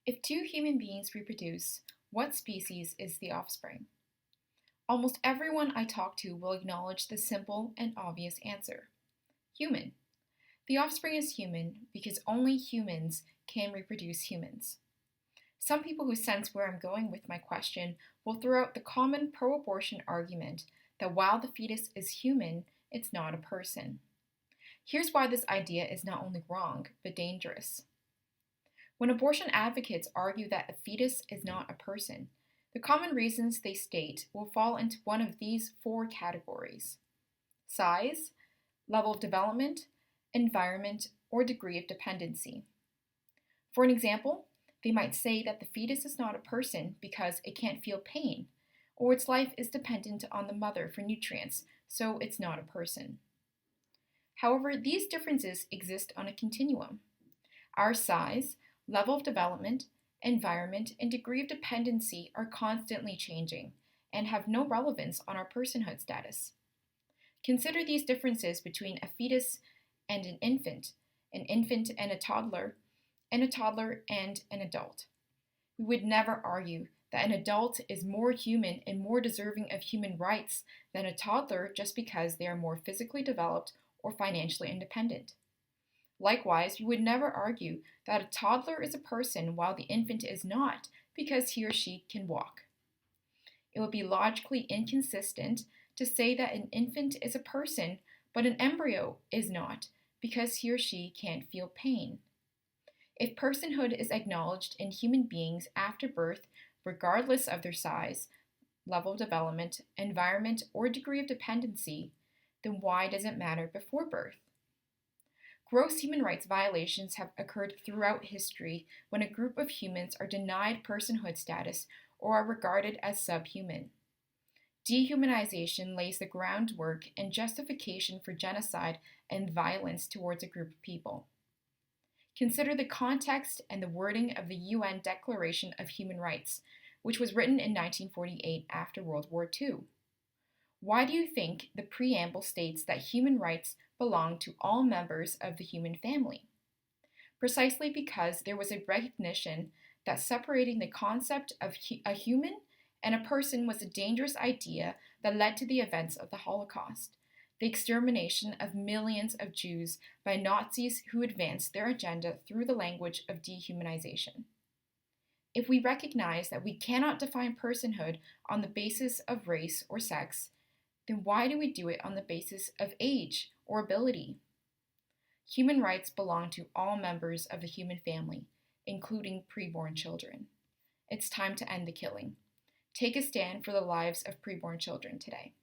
If two human beings reproduce, what species is the offspring? Almost everyone I talk to will acknowledge the simple and obvious answer: human. The offspring is human because only humans can reproduce humans. Some people who sense where I'm going with my question will throw out the common pro abortion argument that while the fetus is human, it's not a person. Here's why this idea is not only wrong, but dangerous. When abortion advocates argue that a fetus is not a person, the common reasons they state will fall into one of these four categories: size, level of development, environment, or degree of dependency. For an example, they might say that the fetus is not a person because it can't feel pain, or its life is dependent on the mother for nutrients, so it's not a person. However, these differences exist on a continuum. Our size, level of development, environment, and degree of dependency are constantly changing and have no relevance on our personhood status. Consider these differences between a fetus and an infant and a toddler and an adult. We would never argue that an adult is more human and more deserving of human rights than a toddler just because they are more physically developed or financially independent. Likewise, we would never argue that a toddler is a person while the infant is not because he or she can walk. It would be logically inconsistent to say that an infant is a person but an embryo is not because he or she can't feel pain. If personhood is acknowledged in human beings after birth, regardless of their size, level of development, environment, or degree of dependency, then why does it matter before birth? Gross human rights violations have occurred throughout history when a group of humans are denied personhood status or are regarded as subhuman. Dehumanization lays the groundwork and justification for genocide and violence towards a group of people. Consider the context and the wording of the UN Declaration of Human Rights, which was written in 1948 after World War II. Why do you think the preamble states that human rights belong to all members of the human family? Precisely because there was a recognition that separating the concept of a human and a person was a dangerous idea that led to the events of the Holocaust, the extermination of millions of Jews by Nazis who advanced their agenda through the language of dehumanization. If we recognize that we cannot define personhood on the basis of race or sex, then why do we do it on the basis of age or ability? Human rights belong to all members of the human family, including preborn children. It's time to end the killing. Take a stand for the lives of preborn children today.